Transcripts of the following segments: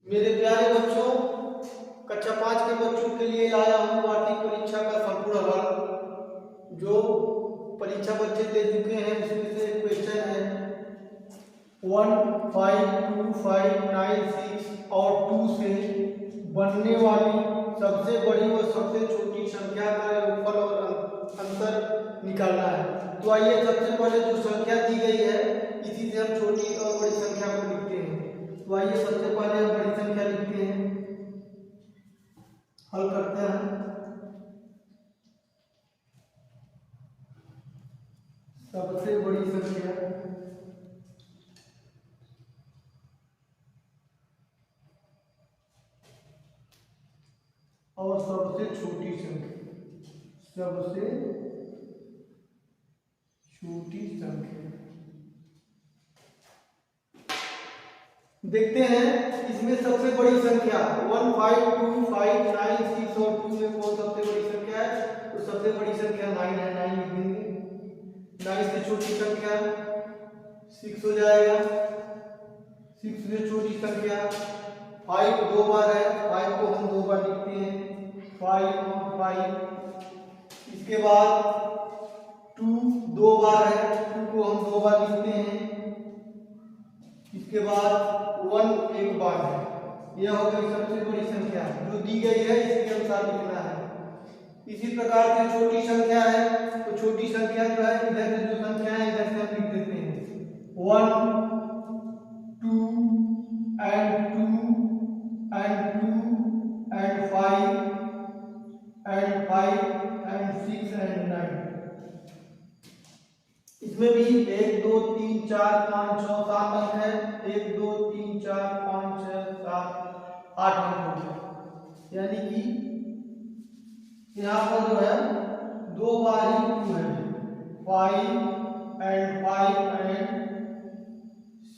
मेरे प्यारे बच्चों, कक्षा 5 के बच्चों के लिए लाया हूँ वार्षिक परीक्षा का संपूर्ण हल। जो परीक्षा बच्चे दे चुके हैं उसमें से क्वेश्चन है 1, 5, 2, 5, 9, 6 और 2 से बनने वाली सबसे बड़ी और सबसे छोटी संख्या का योगफल और अंतर निकालना है। तो आइए सबसे पहले जो संख्या दी गई है इसी से हम छोटी और बड़ी संख्या को लिखते हैं। तो आइए सबसे पहले हम बड़ी संख्या लिखते हैं, हल करते हैं। सबसे बड़ी संख्या और सबसे छोटी संख्या, सबसे छोटी संख्या देखते हैं। इसमें सबसे बड़ी संख्या 1, 5, 2, 5, 9, 6 और 2 में कौन सबसे बड़ी संख्या है? तो सबसे बड़ी संख्या 9 है, 9 लिख देंगे। 9 से छोटी संख्या 6 हो जाएगा। 6 से छोटी संख्या 5 दो बार है, 5 को हम दो बार लिखते हैं, 5 और 5। इसके बाद 2 दो बार है, 2 को हम दो बार लिखते हैं। इसके बाद 1 एक बार है। यह हो गई सबसे बड़ी संख्या जो दी गई है, इसके अनुसार लिखना है। इसी प्रकार से छोटी संख्या है, तो छोटी संख्या जो है इधर से जो संख्या है इधर से हम लिख देते हैं 1, 2 and 2 and 2 and 5 and 5 and 6 and 9। इसमें भी 1, 2, 3, 4, 5, 6, 7 अंक है। 1, 2, 3, 4, 5, 6, 7, 8 अंक हो गया। यानी कि यहाँ पर जो है दो बार ही 2 है, 5 and 5 and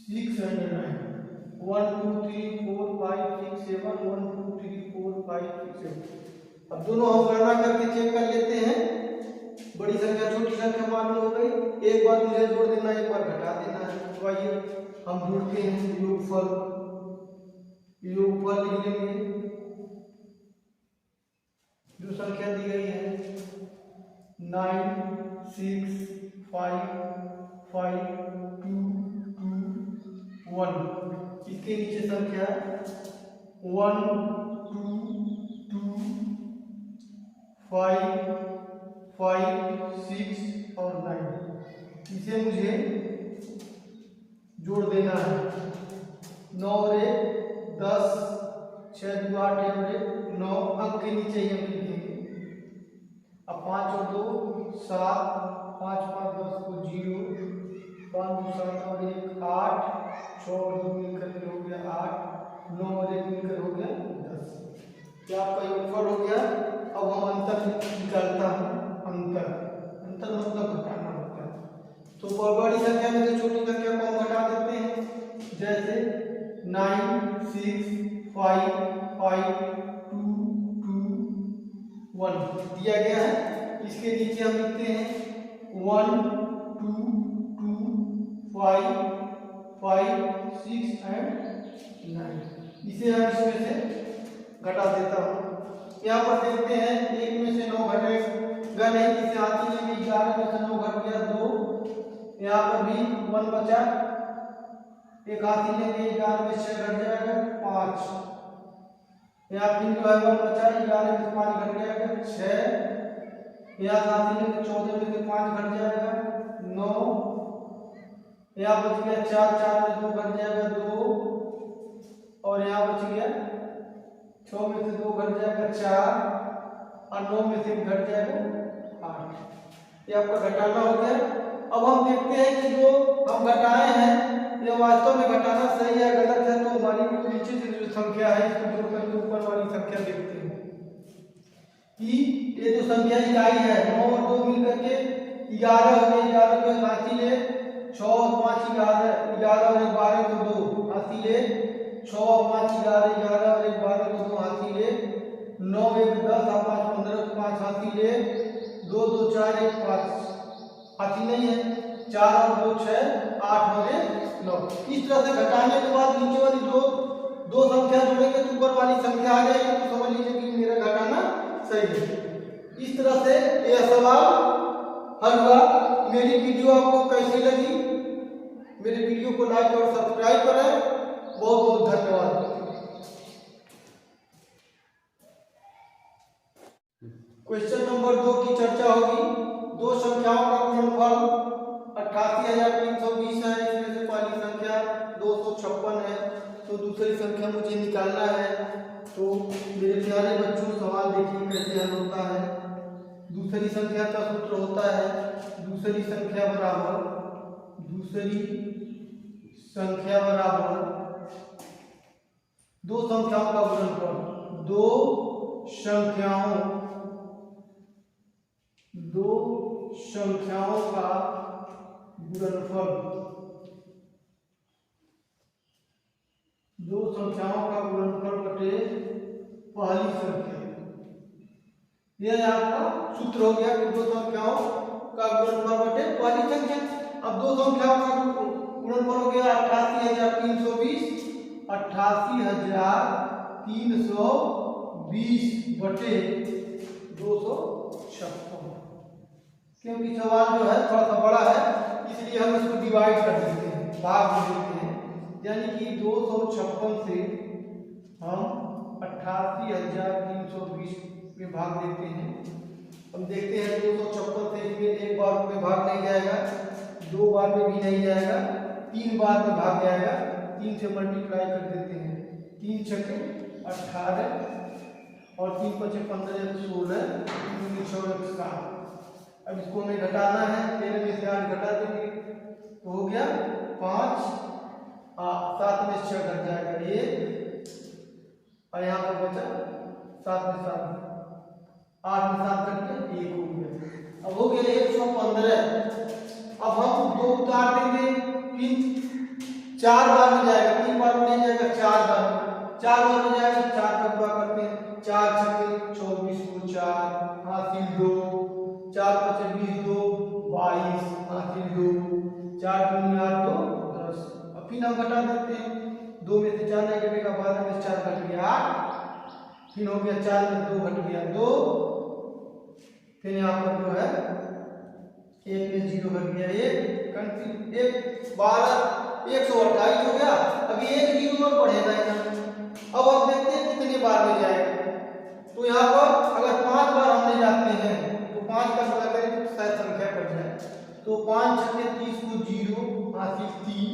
6 and 9। 1, 2, 3, 4, 5, 6, 7, 1, 2, 3, 4, 5, 6, 7। अब दोनों हम गणना करके चेक कर लेते हैं। बड़ी संख्या छोटी संख्या मालूम हो गई। एक बार मुझे जोड़ देना, एक बार घटा देना है। तो आइए हम जोड़ते हैं योगफल। योगफल लिख लेंगे जो संख्या दी गई है 9, 6, 5, 5, 2, 2, 1। इसके नीचे संख्या 1, 2, 2, 5, 5, 6 और 9। इसे मुझे जोड़ देना है। 9 और 1 10, 6 2 8 और 1 9 अंक के नीचे ही हम लिखेंगे। अब 5 और 2 7, 5 5 10 को 0, 5 2 7 और 1 8, 6 और 2 मिलकर हो गया 8, 9 और 1 मिलकर हो गया 10। क्या आपका योगफल हो गया? अब हम अंतर निकालता हूँ। अंतर मतलब घटाना होता है। तो बड़ी संख्या में से छोटी संख्या को हम घटा देते हैं। जैसे 9, 6, 5, 5, 2, 2, 1 दिया गया है। इसके नीचे हम लिखते हैं 1, 2, 2, 5, 5, 6 and 9। इसे हम इसमें से घटा देता हूँ। यहाँ पर देखते हैं 1 में से 9 घटेगा नहीं, इसे हाथी लेंगे। 11 में से 9 घट गया 2। यहाँ पर भी 1 बचा, एक हाथी लेंगे। 11 में 6 घट जाएगा 5। यहाँ फिर जो है 1 बचा, 11 में से 5 घट जाएगा 6। यहाँ हाथी लेंगे 14 में से 5 घट जाएगा 9। यहाँ बच गया 4, 4 में 2 घट जाएगा 2। और यहाँ बच गया 6 में से 2 घट जाएगा 4 और 9 में से घट जाएगा 8। ये आपका घटाना हो गया। अब हम देखते हैं कि जो हम घटाए हैं ये वास्तव में घटाना सही है गलत है। तो हमारी नीचे से जो संख्या है इसको जोड़ करके ऊपर वाली संख्या देखते हैं कि ये जो संख्या इकाई है 9 और 2 मिलकर के 11 हो गई। 11 को हाथी ले, 6 और 5 11, 11 और 1 12 को 2 हाथी ले, 6 और 5 11, 11 और 1 12 को 2 हाथी ले, 9 1 10 और 5 15 को 5 हाथी ले, 2 2 4 1 5 हाथी नहीं है, 4 और 2 6 8 और 1 9। इस तरह से घटाने के बाद नीचे वाली जो दो संख्या जोड़ेंगे तो ऊपर वाली संख्या आ जाएगी, तो समझ लीजिए कि मेरा घटाना सही है। इस तरह से यह सवाल हल हुआ। मेरी वीडियो आपको कैसी लगी? मेरे वीडियो को लाइक और सब्सक्राइब करें। बहुत बहुत धन्यवाद। क्वेश्चन नंबर 2 की चर्चा होगी। दो संख्याओं का गुणनफल 88,320 है। इसमें से पहली संख्या 256 है, तो दूसरी संख्या मुझे निकालना है। तो मेरे प्यारे बच्चों, सवाल देखिए कैसे हल होता है। दूसरी संख्या का सूत्र होता है दूसरी संख्या बराबर दो संख्याओं का गुणनफल। दो संख्याओं का गुणनफल। दो संख्याओं का गुणनफल बटे पहली संख्या। यह आपका सूत्र हो गया कि दो संख्याओं का गुणनफल बटे पहली संख्या। अब दो संख्याओं का गुणनफल हो गया 88,320 बटे 256। क्योंकि सवाल जो है थोड़ा सा बड़ा है, इसलिए हम इसको डिवाइड कर देते हैं, भाग देते हैं। यानी कि 256 से हम 88,320 में भाग देते हैं। हम देखते हैं 256 से इसमें एक बार में भाग नहीं जाएगा, दो बार में भी नहीं जाएगा, तीन बार में भाग जाएगा। 3 से मल्टीप्लाई कर देते हैं। 3 छक्के 18 और 3 पचे 15 16 3 6 7। अब इसको हमें घटाना है। 13 में से 8 घटा देंगे तो हो गया 5। 7 में 6 घट जाएगा 1 और यहाँ पर बचा 7 में 7 8 में 7 घट के 1 हो गया। अब हो गया 115। अब हम 2 उतार देंगे, फिर 4 बार में जाएगा, 3 बार में नहीं जाएगा, 4 बार में जाएगा। 4 का गुणा करते हैं। 4 छक्के 24 को 4 हासिल 2, 4 पचे 20 2 22 हासिल 2, 4 दूनी 8 2 10। अब फिर हम घटा देते हैं। 2 में से 4 नहीं घटेगा, 12 में से 4 घट गया 8, फिर हो गया 4 में 2 घट गया 2, फिर यहाँ पर जो है 1 में 0 घट गया 1 12 128 हो गया। अभी 1 0 और बढ़ेगा यहाँ। अब आप देखते हैं कितनी बार में जाएगा। तो यहाँ पर अगर 5 बार हमने जाते हैं तो 5 का गुणा करें तो शायद संख्या कट जाए। तो 5 छक्के 30 को 0 हासिल 3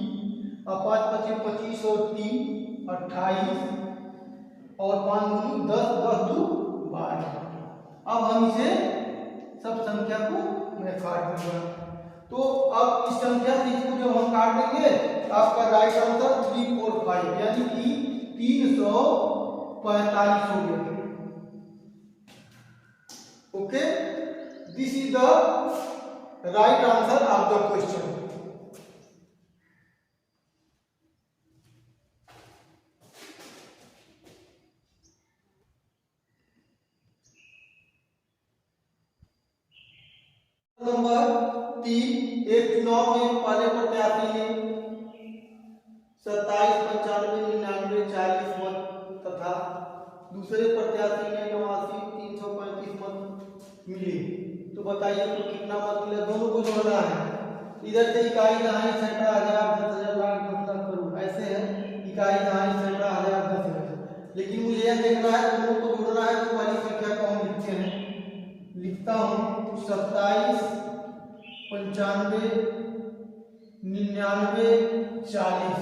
और 5 पचे 25 और 3 28 और 5 दूनी 10 10 2 12। अब हम इसे सब संख्या को मैं काट दूंगा। तो अब इस संख्या से इसको जब हम काट देंगे तो आपका राइट आंसर 3 4 5 यानी कि 345 हो गया। Okay, this is the right answer of the question. Number 3, एक चुनाव में पहले प्रत्याशी ने 27, 95, 99, 40 मत तथा दूसरे प्रत्याशी ने 89, 335 मत मिले। तो बताइए तो कितना मत मिला? दोनों को जोड़ना है। इधर से इकाई दहाई सैकड़ा हजार 10,000 लाख 10 लाख करोड़ ऐसे है। इकाई दहाई सैकड़ा हजार 10,000। लेकिन मुझे यह देखना है दोनों को जोड़ना है। तो पहली संख्या को हम लिखते हैं, लिखता हूँ 27, 95, 99, 40।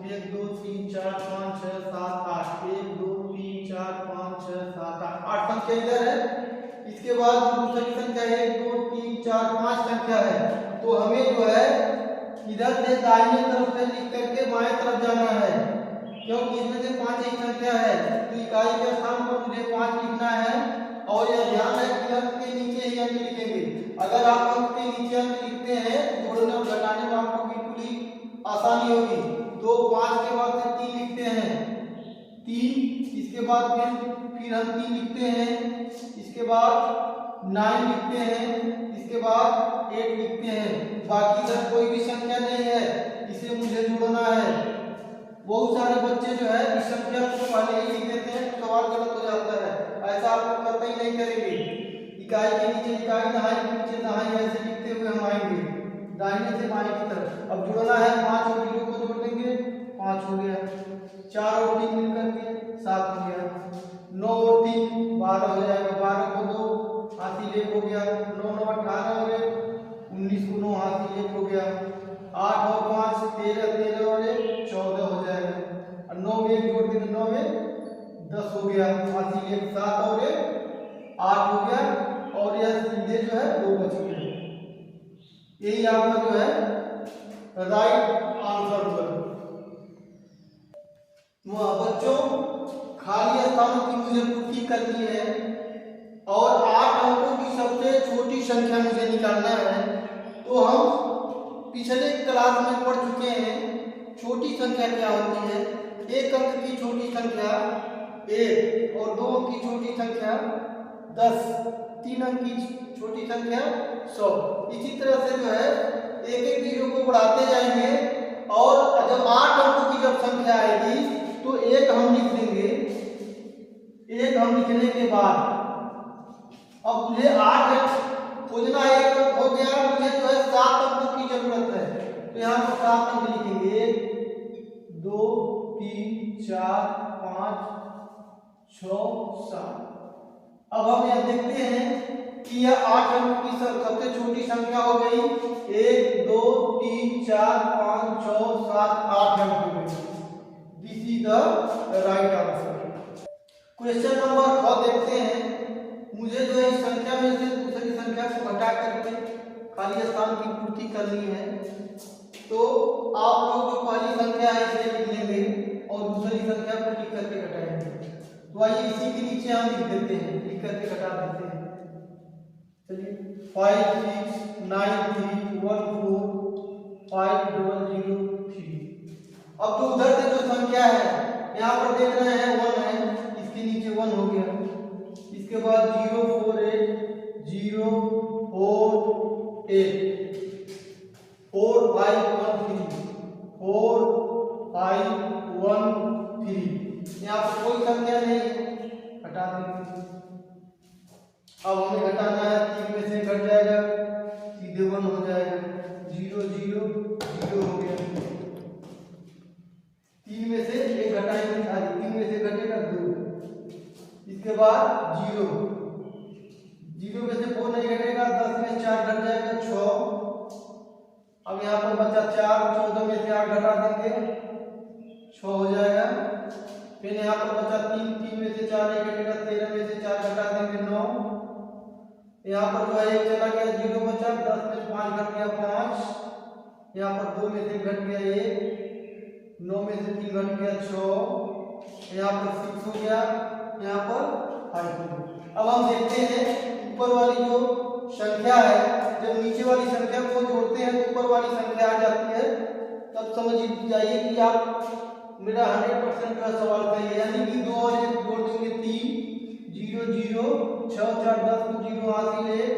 1 2 3 4 5 6 7 8 1 2 3 4 5 6 7 8 संख्या इधर है। इसके बाद दूसरी संख्या 1 2 3 4 5 संख्या है। तो हमें जो है इधर से दाहिने तरफ से लिख करके बाएं तरफ जाना है, क्योंकि इसमें से 5 ही संख्या है। तो इकाई के स्थान पर मुझे 5 लिखना है। और यह ध्यान है कि अंक के नीचे ही अंक लिखेंगे। अगर आप अंक के नीचे अंक लिखते हैं जोड़ने और घटाने में आपको बिल्कुल ही आसानी होगी। तो 5 के बाद से 3 लिखते हैं 3, इसके बाद फिर हम 3 लिखते हैं, इसके बाद 9 लिखते हैं, इसके बाद 8 लिखते हैं। बाकी इधर कोई भी संख्या नहीं है, इसे मुझे जोड़ना है। बहुत सारे बच्चे जो है इस संख्या को पहले ही लिख देते हैं, सवाल गलत हो जाता है। ऐसा आप लोग कतई नहीं करेंगे। इकाई के नीचे इकाई, दहाई के नीचे दहाई, ऐसे लिखते हुए हम आएंगे दाहिने से बाएं की तरफ। अब जोड़ना है, 5 और 0 को जोड़ देंगे, 5 हो गया। 4 और 3 मिलकर के 7 हो गया। 9 और 3 12 हो जाएगा। 12 को 2 हासिल 1 हो गया। 9 9 18 हो गए। 19 को 9 हासिल 1 हो गया। 8 और 5 13, 13 और 1 14 हो जाएगा। और 9 में 1 जोड़ देंगे, 9 में 10 हो गया। हासिल 1 7 और 1 8 हो गया। और यह सीधे जो है 2 बच गए। यही आपका जो है राइट आंसर होगा। बच्चों, खाली स्थानों की मुझे पूर्ति करनी है और 8 अंकों की सबसे छोटी संख्या मुझे निकालना है। तो हम पिछले क्लास में पढ़ चुके हैं छोटी संख्या क्या होती है। 1 अंक की छोटी संख्या 1 और 2 अंक की छोटी संख्या 10, 3 अंक की छोटी संख्या 100। इसी तरह से जो है एक एक जीरो को बढ़ाते जाएंगे और जब 8 अंकों की जब संख्या आएगी तो 1 हम लिख देंगे। 1 हम लिखने के बाद अब मुझे 8 खोजना, 1 अंक हो गया, मुझे जो है 7 अंकों की जरूरत है। तो यहाँ पर 7 अंक लिखेंगे, 1 2 3 4 5 6 7। अब हम यह देखते हैं कि यह 8 अंक की सबसे छोटी संख्या हो गई। 1 2 3 4 5 6 7 8 अंक हो गई। This is the right answer. Question number 6 देखते हैं। मुझे जो है इस संख्या में से दूसरी संख्या को घटा करके खाली स्थान की पूर्ति करनी है। तो आप लोग जो पहली संख्या है इसे लिख लेंगे और दूसरी संख्या को लिख करके घटाएंगे। तो आइए इसी के नीचे हम लिख देते हैं, लिख करके घटा देते हैं। चलिए 5 6 9 3 1 4 5 0 0 3। अब जो उधर से जो संख्या है यहाँ पर देख रहे हैं 1 है, इसके नीचे 1 हो गया। इसके बाद 0 4 8 0 4 8 4 5 1 3 4 5 1 3। यहाँ पर कोई संख्या नहीं, हटा देंगे। अब हमें घटाना है, 3 में से घट जाएगा, सीधे 1 हो जाएगा। 0 0 0 हो गया। 3 में से 1 घटाएंगे, 3 में से घटेगा 2। इसके बाद 0 0 में से 4 नहीं घटेगा, 10 में 4 घट जाएगा 6। अब यहाँ पर बचा 4, 14 में से 8 घटा देंगे, 6 हो जाएगा। फिर यहाँ पर बचा 3, 3 में से 4 नहीं घटेगा, 13 में से 4 घटा देंगे 9। यहाँ पर जो है 1 चला गया, 0 बचा, 10 में से 5 घट गया 5। यहाँ पर 2 में से घट गया 1, 9 में से 3 घट गया 6। यहाँ पर 6 हो गया, यहाँ पर 5 हो गया। अब हम देखते हैं ऊपर वाली जो संख्या है, जब नीचे वाली संख्या को जोड़ते हैं तो ऊपर वाली संख्या आ जाती है। तब समझ जाइए कि आप मेरा 100% का सवाल सही है। यानी कि 2 और 1 जोड़ देंगे 3, 0 0 6 4 10 को 0 हासिल 1,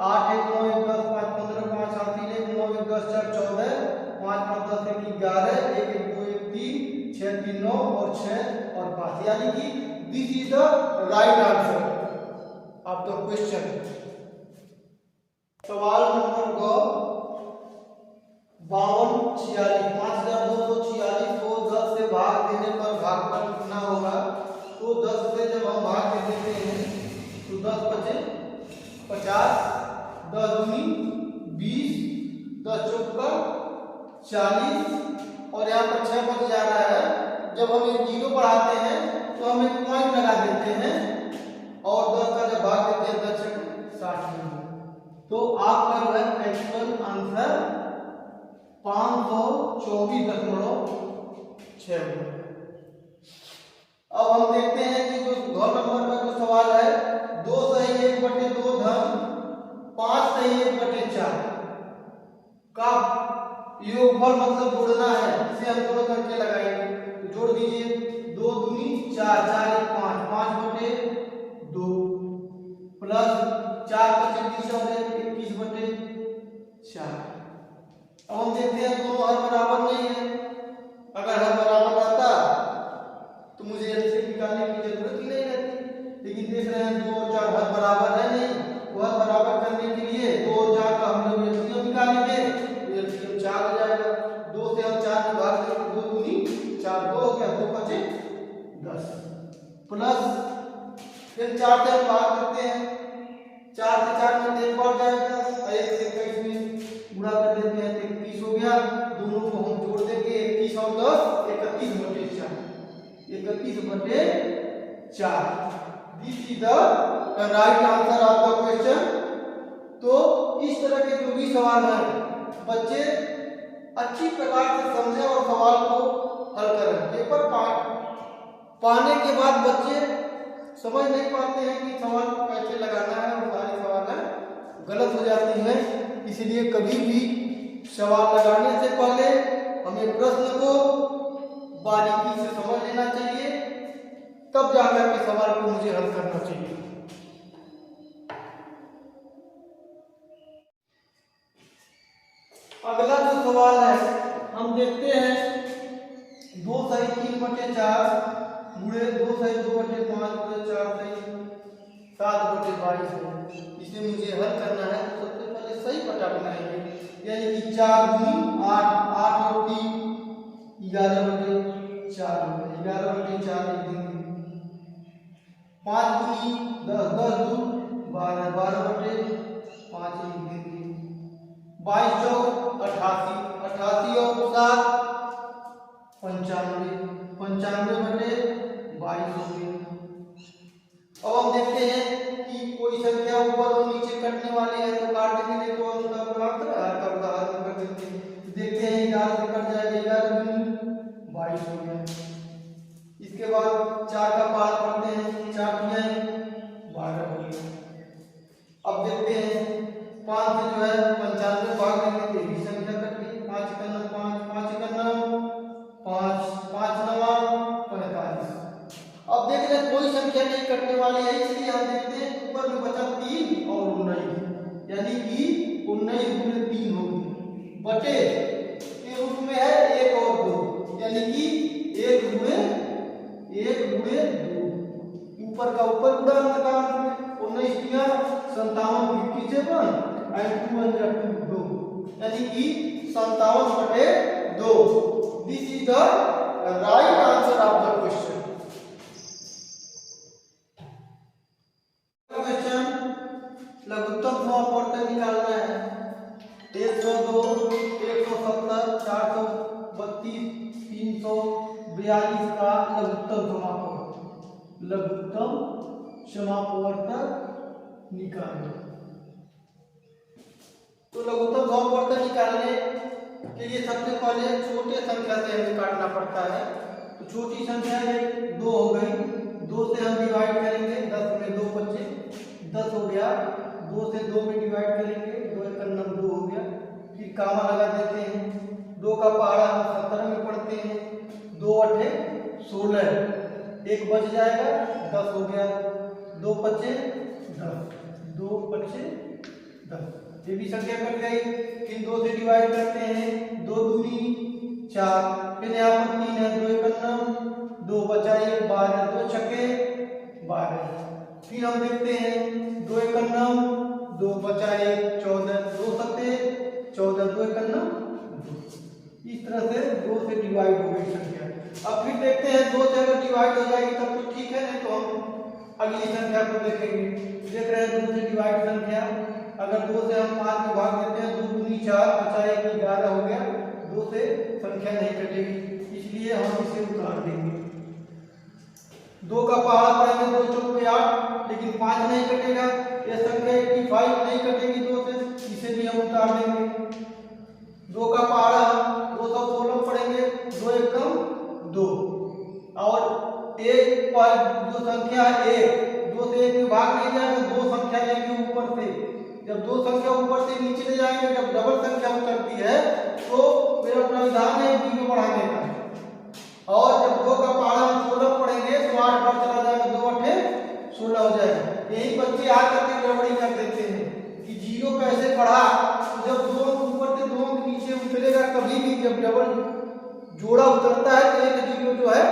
8 1 9 1 10 5 15 5 हासिल 1, 9 1 10 4 14, 5 5 10 1 11, 1 1 2 1 3, 6 3 9 और 6 और 5। यानी कि this is the right answer of the question. सवाल नंबर 52 46, 5246 को 10 से भाग देने पर भागफल कितना होगा। तो 10 से जब हम भाग दे देते हैं तो 10 बचे 50, 10 दूनी 20, 10 चौका 40 और यहाँ पर 6 बच जा रहा है। जब हम एक 0 बढ़ाते हैं तो हम एक पॉइंट लगा देते हैं और 10 का जब भाग देते हैं 10 60। तो आपका जो है एक्चुअल आंसर 524.6। अब हम देखते हैं कि जो घ नंबर का जो सवाल है, 2 सही 1/2 धन 5 सही 1/4 का योगफल मतलब जोड़ना है। इसे हम दोनों करके लगाएंगे, तो जोड़ दीजिए। 2 दूनी 4, 4 1 5, 5/2 प्लस 4 25 और 21/4। अब हम देखते हैं दोनों हर बराबर नहीं है। अगर हर बराबर निकालने की जरूरत ही नहीं रहती। लेकिन देख रहे हैं 2 और 4 हर बराबर है नहीं, वह बराबर करने के लिए 2 और 4 का हम लोग एलसीएम निकालेंगे, एलसीएम 4 हो जाएगा। 2 से हम 4 में भाग देंगे, 2 दूनी 4, 2 हो गया, 2 5 10 प्लस फिर 4 से हम भाग करते हैं, 4 से 4 में 1 बढ़ जाएगा और 1 से 21 में गुणा कर देते हैं तो 21 हो गया। दोनों को हम जोड़ देंगे, 21 और 10 31 बटे 4, 31 बटे 4। This is the right answer of the question. तो इस तरह के जो भी सवाल है बच्चे अच्छी प्रकार से समझें और सवाल को हल करें। पेपर पाने के बाद बच्चे समझ नहीं पाते हैं कि सवाल को कैसे लगाना है और सारे सवाल गलत हो जाती हैं। इसलिए कभी भी सवाल लगाने से पहले हमें प्रश्न को बारीकी से समझ लेना चाहिए, तब जाकर के सवाल को मुझे हल करना चाहिए। अगला जो सवाल है हम देखते हैं 2 सही 3 बटे 4 गुणे 2 सही 2 बटे 5 गुणे 4 सही 7 बटे 22 है। इसे मुझे हल करना है तो सबसे पहले सही पटा बनाएंगे, यानी कि 4 दूनी 8, 8 और 3 11 बटे 4 हो गया, 11 बटे 4 लिख देंगे। 5 दूनी 10, 10 दू 12, 12 बटे 5 लिख देंगे। 22 चौक 88, 88 और 7 95, 95 बटे 22 हो गए। अब हम देखते हैं कि कोई संख्या ऊपर और नीचे कटने वाली है तो काट देंगे, नहीं तो उसका गुणांक का उदाहरण कर देते हैं। देखते हैं 11 से कट जाएगा, 11 दूनी 22 हो गया। इसके बाद 4 का पार पढ़ते हैं, 4 दिया 12 हो गया। अब देखते हैं 5 से जो है 95 भाग देंगे तो भी संख्या कट गई, 5 का 9 5, 5 का 9 5, 5 9 45। अब देख रहे हैं कोई संख्या नहीं कटने वाली है, इसलिए हम देखते हैं ऊपर में बचा 3 और 19, यानी कि 19 गुणे 3 होगी बटे के रूप में है 1 और 2, यानी कि 1 गुणे 2। ऊपर का ऊपर गुणा अंतकाल में 19 दिया 57 57 एंड 2 अंदर 2, यानी कि 57 बटे 2। This is the right answer of the question. Question लघुत्तम समापवर्तन निकालना है। 102 170 432 342 का लघुत्तम समापवर्तन निकालना। तो लघुत्तम समापवर्तन निकालने के लिए सबसे पहले छोटे संख्या से हमें काटना पड़ता है। तो छोटी संख्या 2 हो गई, 2 से हम डिवाइड करेंगे, 10 में 2 बचे 10 हो गया। 2 से 2 में डिवाइड करेंगे, 2 1 9 2 हो गया। फिर कामा लगा देते हैं, 2 का पहाड़ा हम 17 में पढ़ते हैं, 2 8 16, 1 बच जाएगा 10 हो गया। 2 5 10, 2 5 10, ये भी संख्या कट गई। फिर 2 से डिवाइड करते हैं, 2 दूनी 4, फिर यहाँ पर 3 है, 2 1 9 2 बचा 1 12, 2 छक्के 12। फिर हम देखते हैं 2 1 9 2 बचा 1 14, 2 सत्ते 14, 2 1 9 2। इस तरह से 2 से डिवाइड हो गई संख्या। अब फिर देखते हैं 2 से अगर डिवाइड हो जाएगी तब तो ठीक है, नहीं तो हम अगली संख्या को देखेंगे। देख रहे हैं 2 से डिवाइड संख्या, अगर 2 से हम 5 में भाग देते हैं, 2 दूनी 4 बचा 1 11 हो गया। 2 से संख्या नहीं कटेगी, इसलिए हम इसे उतार देंगे। 2 का पहाड़ा पढ़ेंगे, 2 चौके 8, लेकिन 5 नहीं कटेगा। यह संख्या 85 नहीं कटेगी 2 से, इसे भी हम उतार देंगे। 2 का पहाड़ा 216 पढ़ेंगे, 2 1 2 और 1 पर जो संख्या है 1, 2 से 1 में भाग नहीं जाएगा, 2 संख्या लेंगे ऊपर से। जब 2 संख्या ऊपर से नीचे ले जाएंगे, जब डबल संख्या उतरती है तो मेरा प्राविधान है 2 को बढ़ाने का। और जब 2 का पहाड़ा हम 16 पढ़ेंगे तो 8 बार चला जाएगा, 2 8 16 हो जाएगा। यही बच्चे आ करके गड़बड़ी कर देते हैं कि 0 कैसे बढ़ा। तो जब 2 ऊपर से 2 नीचे उतरेगा, कभी भी जब डबल जोड़ा उतरता है तो 1 0 जो है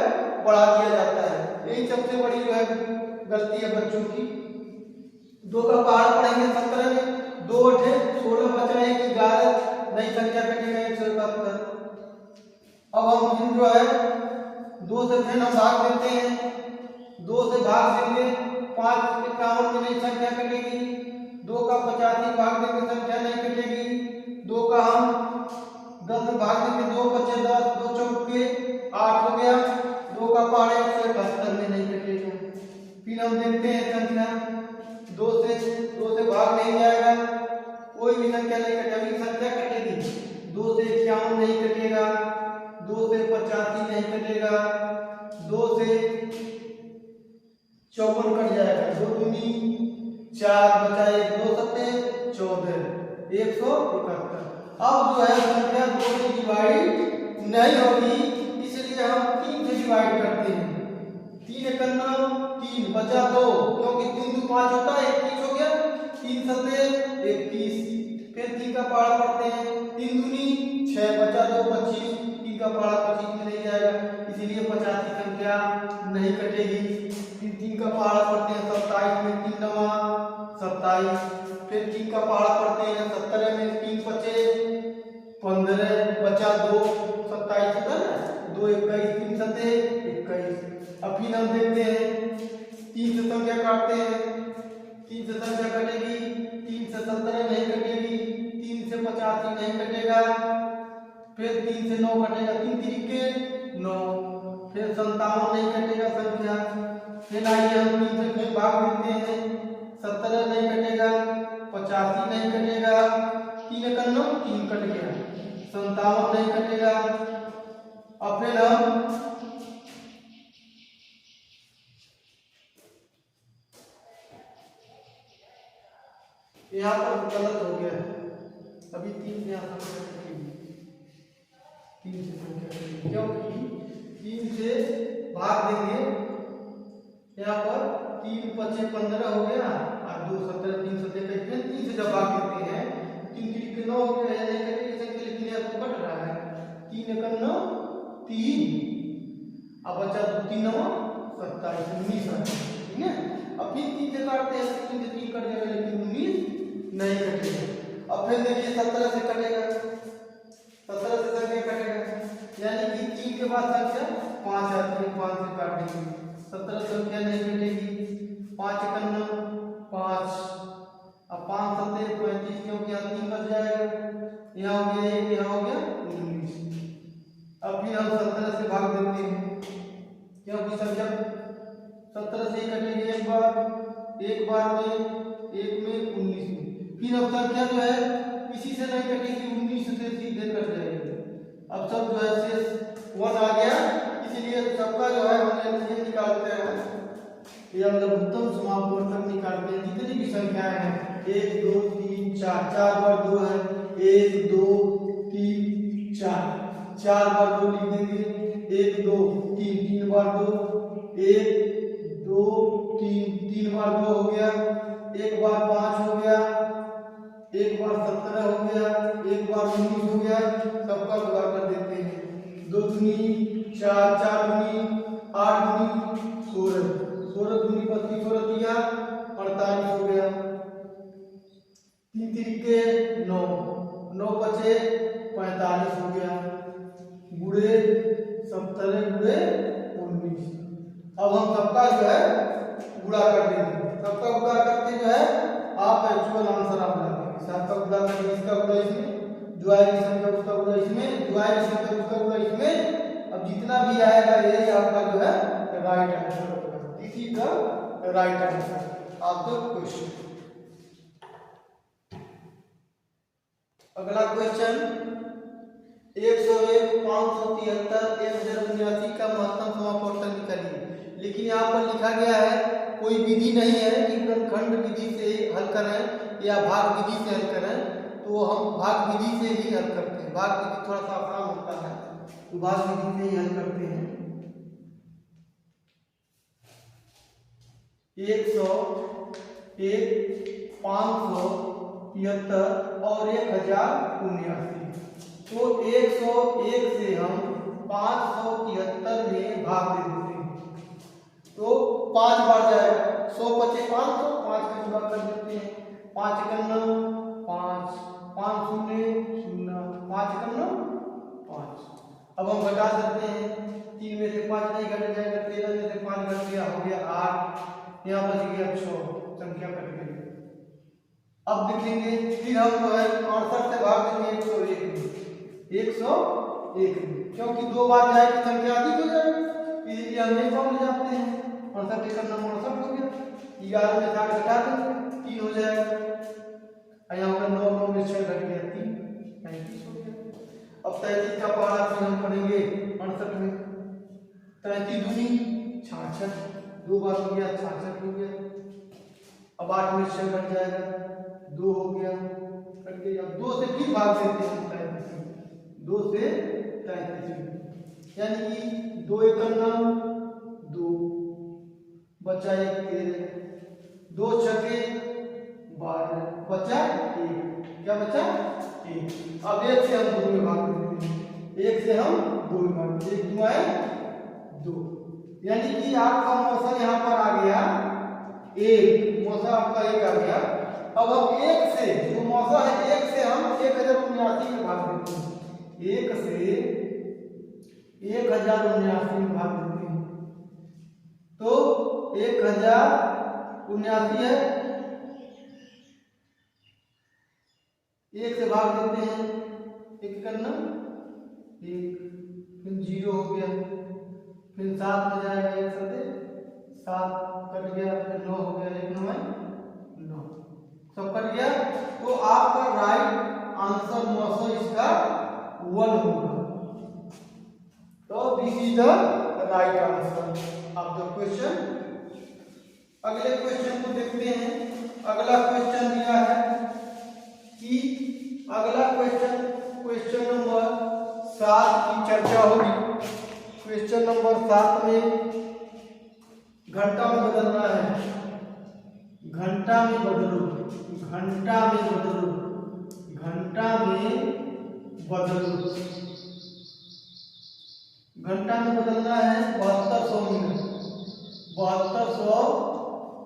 बढ़ा दिया जाता है। यही सबसे बड़ी जो है गलती है बच्चों की। 2 का पहाड़ पढ़ेंगे 17 में, 2 8 16 बचा 1 11, नई संख्या कटेगा 171। अब हम फिर जो है 2 से फिर हम भाग देते हैं, 2 से भाग देंगे 5 51 में नई संख्या कटेगी, 2 का 85 भाग देंगे संख्या नहीं कटेगी, 2 का हम 10 में भाग देंगे 2 बचे 10, 2 चौके 8 हो गया, 2 का पहाड़ 171 में नहीं कटेगा। फिर हम देखते हैं संख्या 2 से भाग नहीं जाएगा, कोई भी संख्या नहीं कटेगी, संख्या कटेगी 2 से 51 नहीं कटेगा, 2 से 85 नहीं कटेगा, 2 से 54 कट जाएगा, 2 दूनी 4 बचा 1 2 सत्ते 14 171। अब जो है संख्या 2 से डिवाइड नहीं होगी, इसलिए हम 3 से डिवाइड करते हैं। 3 एकन्ना 3 बचा 2, क्योंकि 3 2 5 होता है 21 हो गया, 3 सत्ते 21। फिर 3 का पहाड़ा पढ़ते हैं, 3 दूनी 6 बचा 2 25, 3 का पहाड़ा 25 में नहीं जाएगा, इसीलिए 85 संख्या नहीं कटेगी। फिर 3 का पहाड़ा पढ़ते हैं 27 में, 3 9 27। फिर 3 का पहाड़ा पढ़ते हैं 17 में, 3 बचे 15 बचा 2 27 होता है, 2 21 3 सत्ते 21। अब फिर हम देखते हैं 3 से संख्या काटते हैं, 3 से संख्या कटेगी, 3 से 17 नहीं कटेगी, 3 से 85 नहीं कटेगा, फिर 3 से 9 कटेगा, 3 3 9, फिर 57 नहीं कटेगा संख्या। फिर आइए हम 3 से फिर भाग देते हैं, 17 नहीं कटेगा, 85 नहीं कटेगा, 3 एकन्ना 3 कट गया, 57 नहीं कटेगा। अब फिर हम यहाँ पर गलत हो गया है, अभी 3 यहाँ पर 3 से संख्या क्योंकि 3 से भाग देंगे, यहाँ पर 3 5 15 हो गया और 2 17 3 17 कटेगा। 3 से जब भाग देते हैं 3 3 9 हो गया, नहीं कटेगी संख्या, लेकिन यहाँ तो कट रहा है 3 एकन्ना 3, अब बचा 2 3 9 27 19 है, ठीक है। अब फिर 3 से काटते हैं, 3 से 3 कट जाएगा, लेकिन 19 नहीं कटेगा। अब फिर देखिए 17 से कटेगा, 17 से संख्या कटेगा, यानी कि 3 के बाद संख्या 5 आती है, 5 से काट देंगे, 17 संख्या नहीं कटेगी, 5 एकन्ना 5, अब 5 सत्ते 35, क्योंकि यहाँ 3 बच जाएगा, यहाँ हो गया 1, यहाँ हो गया 19। अब फिर हम 17 से भाग देते हैं, क्योंकि संख्या 17 से ही कटेगी एक बार में 1 में 19 में। फिर अब संख्या जो है इसी से नहीं कटेगी, 19 से सीधे कट जाएगी। अब सब जो है शेष 1 आ गया, इसलिए सबका जो है हम एलसीएम निकालते हैं, या मतलब उत्तम समापवर्तक निकालते हैं। जितनी भी संख्याएं हैं 1 2 3 4, 4 बार 2 है, 1 2 3 4, 4 बार 2 लिख देंगे, 1 2 3 3 बार 2, 1 2 3 3 बार 2 हो गया, 1 बार 5 हो गया, 1 बार 17 हो गया, 1 बार 19 हो गया, सबका गुणा कर देते हैं। 2 दूनी 4, 4 दूनी 8 दूनी 16, 16 दूनी 32 16 दिया 48 हो गया, 3 3 9, 9 बचे 45 हो गया, गुणे 17 गुणे 19। अब हम सबका जो है गुणा कर देंगे, सबका गुणा करके जो है आप एक्चुअल आंसर आप लाएंगे। सबका गुणा करके इसका गुणा इसमें, जो आएगी संख्या उसका गुणा इसमें, जो आएगी संख्या उसका गुणा इसमें। अब जितना भी आएगा यही आपका जो है राइट आंसर होगा। This is the right answer of the question. अगला क्वेश्चन 101 573 1079 का महत्तम समापवर्तन निकालिए। लेकिन यहाँ पर लिखा गया है कोई विधि नहीं है कि खंड विधि से हल करें या भाग विधि से हल करें, तो हम भाग विधि से ही हल करते हैं। भाग विधि थोड़ा सा आसान होता है, तो भाग विधि से ही हल करते हैं। 101 573 और 1079, तो 101 से हम 573 में भाग दे देते हैं, तो तो 5 बार जाएगा। 100 पचे 500, 5 का जुड़ा कर देते हैं। 5 एकम 5, 5 शून्य 0, 5 एकम 5। अब हम घटा सकते हैं, 3 में से 5 नहीं घट जाएगा, 13 में से 5 घट गया, हो गया 8, यहाँ बच गया 6, संख्या कट गई। अब देखेंगे फिर हम जो है 68 से भाग देंगे 101 में, 101 में, क्योंकि 2 बार जाएगी संख्या अधिक हो जाएगी, इसलिए हम 1 बार ले जाते हैं। 68 एकम 68 हो गया, 11 में 60 घटा देंगे, 3 हो जाएगा, यहाँ पर 9, 9 में 6 घट गया 3, 35 हो गया। अब 33 का पहाड़ा फिर हम पढ़ेंगे 68 में, 33 दूनी 66, 2 बार हो गया 66 हो गया। अब 8 में 6 घट जाएगा, 2 हो गया, कट गया। अब 2 से फिर भाग देते हैं 33, 2 से 33, यानी कि 2 एकम 2, बचा 1, 13, 2 छके 12, बचा 1, क्या बचा 1। अब 1 से हम 2 में भाग देते हैं, 1 से हम 2 में भाग देते हैं, 1 2 आए 2, यानी कि आपका मौसा यहाँ पर आ गया 1, मौसा आपका 1 आ गया। अब हम 1 से जो मौसा है 1 से हम 1079 में भाग देते हैं, 1 से 1079 में भाग देते हैं, तो 1079 है, 1 से भाग देते हैं, 1 करना 1, फिर 0 हो गया, फिर 7 में जाएगा 1 से 7 कट गया, फिर 9 हो गया, 1 9 9, सब कट गया। तो आपका राइट आंसर 900 इसका 1 होगा। तो this is the right answer of the question. अगले क्वेश्चन को देखते हैं। अगला क्वेश्चन दिया है कि अगला क्वेश्चन नंबर 7 की चर्चा होगी। क्वेश्चन नंबर 7 में घंटा में बदलना है, घंटा में बदलो, घंटा में बदलो, घंटा में बदलो, घंटा में बदलना है 7200 मिनट, 7200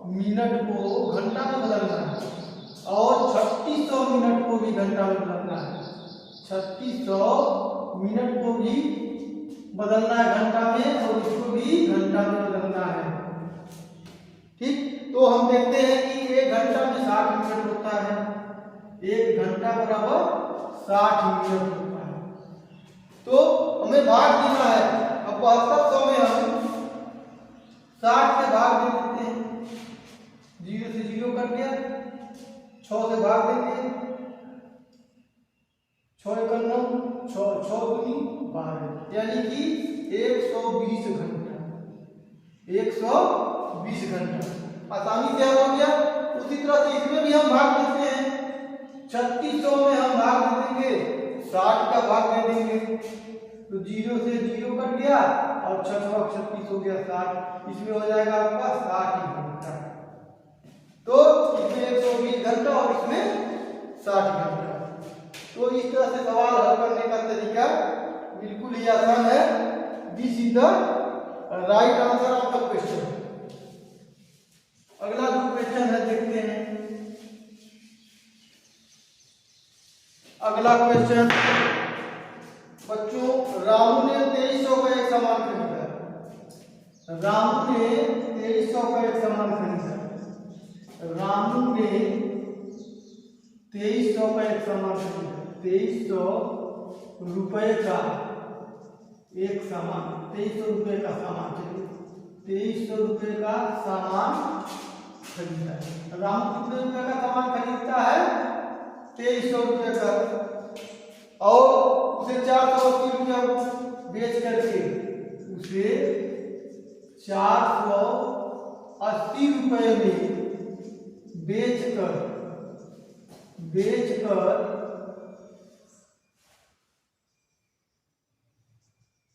मिनट को घंटा में बदलना है, और 3600 मिनट को भी घंटा में बदलना है, 3600 मिनट को भी बदलना है घंटा में, और इसको भी घंटा में बदलना है। ठीक, तो हम देखते हैं कि 1 घंटा में 60 मिनट होता है, 1 घंटा बराबर 60 मिनट होता है। तो हमें भाग देना है। अब 7200 में हम 60 से भाग दे देते हैं, 0 से 0 कट गया, 6 से भाग देंगे, 6 एकम 9, 6 दूनी 12, यानी कि 120 घंटा, 120 घंटा आसानी से हो गया। उसी तरह से इसमें भी हम भाग देते हैं, 3600 में हम भाग दे देंगे, 60 का भाग दे देंगे, तो 0 से 0 कट गया, और 6 36 हो गया 60, इसमें हो जाएगा आपका 60 घंटा। तो इसमें 120 घंटा और इसमें 60 घंटा। तो इस तरह से सवाल हल करने का तरीका बिल्कुल ही आसान है। This is the right answer of the question. अगला जो क्वेश्चन है देखते हैं। अगला क्वेश्चन बच्चों, रामू ने 2300 का एक सामान खरीदा। रामू ने 2300 का एक सामान खरीदा। रामू ने 2300 का एक सामान खरीदा। 2300 रुपए का एक सामान, 2300 रुपए का सामान चाहिए, 2300 रुपए का सामान खरीदा है। रामू कितने रुपए का सामान खरीदता है? 2300 रुपए का, और उसे 480 रुपया बेच करके उसे 480 रुपए में बेचकर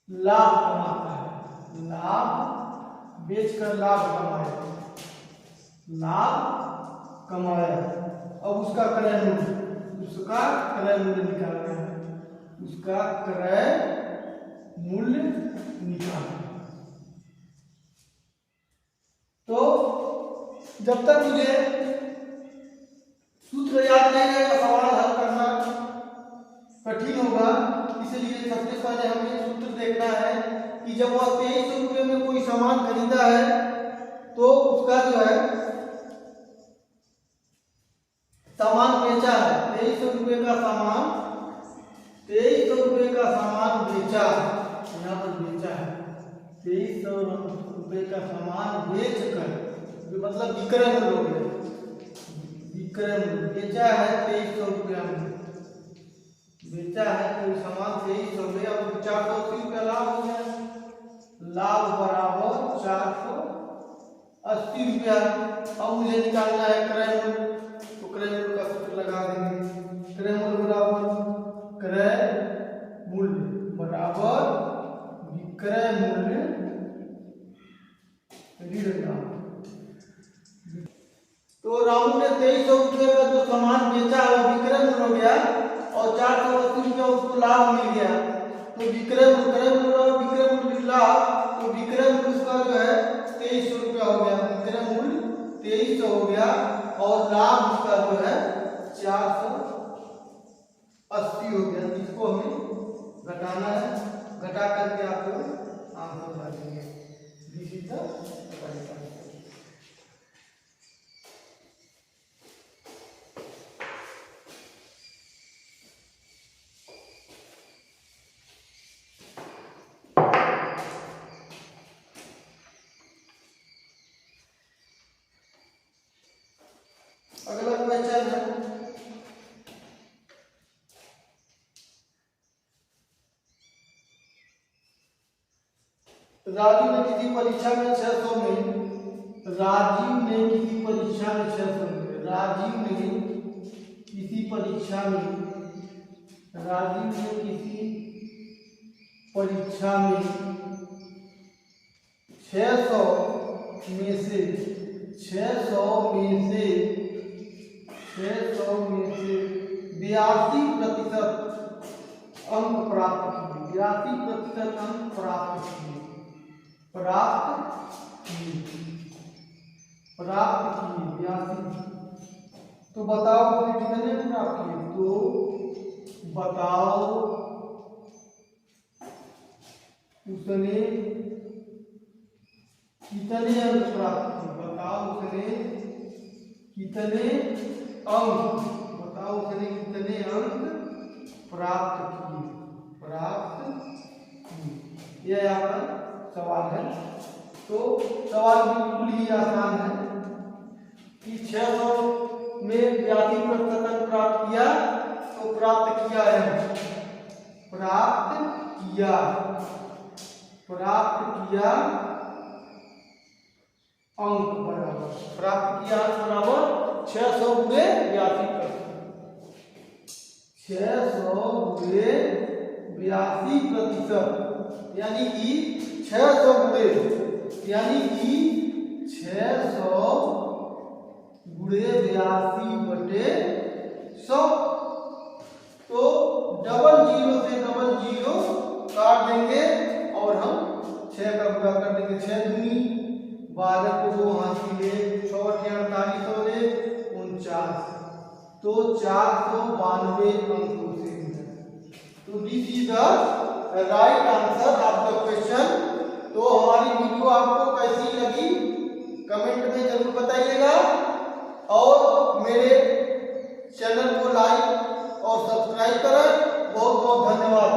लाभ कमाता है। बेचकर लाभ कमाया। अब उसका क्रय मूल्य निकालना है। उसका क्रय मूल्य निकालना। जब तक मुझे सूत्र याद नहीं रहेगा सवाल हल करना कठिन होगा। इसलिए सबसे पहले हमें सूत्र देखना है कि जब वह 2300 रुपये में कोई सामान खरीदा है तो उसका जो है सामान बेचा है, 2300 रुपये का सामान, 2300 रुपये का सामान बेचा, यहाँ पर बेचा है, 2300 रुपये का सामान बेच कर, मतलब विक्रय मूल्य हो गया, विक्रय मूल्य बेचा है 2300 रुपया में, बेचा है कोई सामान 2300 में, अब 480 रुपया लाभ हो गया, लाभ बराबर 480 रुपया। अब मुझे निकालना है क्रय मूल्य, तो क्रय मूल्य का सूत्र लगा देंगे, क्रय मूल्य बराबर क्रय मूल्य बराबर विक्रय मूल्य ऋण लाभ। तो रामू ने 2300 रुपये का जो सामान बेचा है वो विक्रय मूल्य हो गया और 480 रुपया उसको लाभ मिल गया। तो विक्रय मूल्य और विक्रय मूल्य लाभ, तो विक्रय मूल्य उसका जो है 2300 रुपया हो गया, विक्रय मूल्य 2300 हो गया और लाभ उसका जो है 480 हो गया। इसको हमें घटाना है, घटा करके आपको आंसर बता देंगे। This is the right answer. अगला क्वेश्चन है राजीव ने किसी परीक्षा में 600 में, राजीव ने किसी परीक्षा में 600 में, राजीव ने किसी परीक्षा में, राजीव ने किसी परीक्षा में 600 में से 82% अंक प्राप्त किए, 82% अंक प्राप्त किए, प्राप्त किए 82। तो बताओ उसने कितने प्राप्त किए, तो बताओ उसने कितने अंक प्राप्त किए, बताओ उसने कितने अंक, बताओ उसने कितने अंक प्राप्त किए, यह आपका सवाल है। तो सवाल बिल्कुल ही आसान है कि 600 में 82% अंक प्राप्त किया, तो प्राप्त किया है, प्राप्त किया अंक बराबर, प्राप्त किया अंक बराबर 600 गुणे 82%, 600 गुणे 82%, यानी कि 600 गुणे, यानी कि 600 गुणे 82/100। तो डबल जीरो काट देंगे और हम 6 का गुणा कर देंगे, 6 दूनी 12 को 2 हाथ ले, 6 48 हो गए 49, तो 492 अंकों से मिला। तो this is the right answer of the question. तो हमारी वीडियो आपको कैसी लगी कमेंट में जरूर बताइएगा और मेरे चैनल को लाइक और सब्सक्राइब करें। बहुत बहुत धन्यवाद।